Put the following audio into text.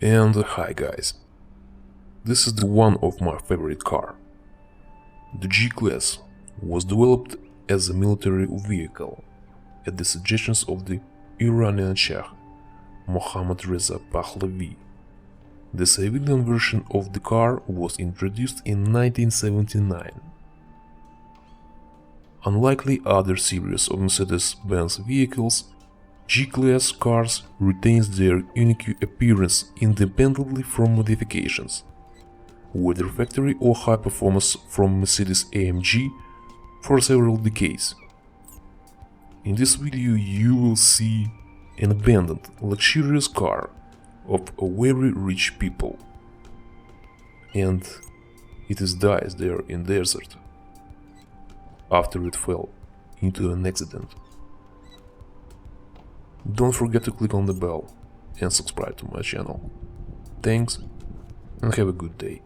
And hi guys, this is the one of my favorite car. The G-Class was developed as a military vehicle at the suggestions of the Iranian Shah, Mohammed Reza Pahlavi. The civilian version of the car was introduced in 1979. Unlike other series of Mercedes-Benz vehicles, G-Class cars retains their unique appearance independently from modifications, whether factory or high performance from Mercedes-AMG for several decades. In this video you will see an abandoned, luxurious car of a very rich people, and it dies there in the desert after it fell into an accident. Don't forget to click on the bell and subscribe to my channel. Thanks and have a good day.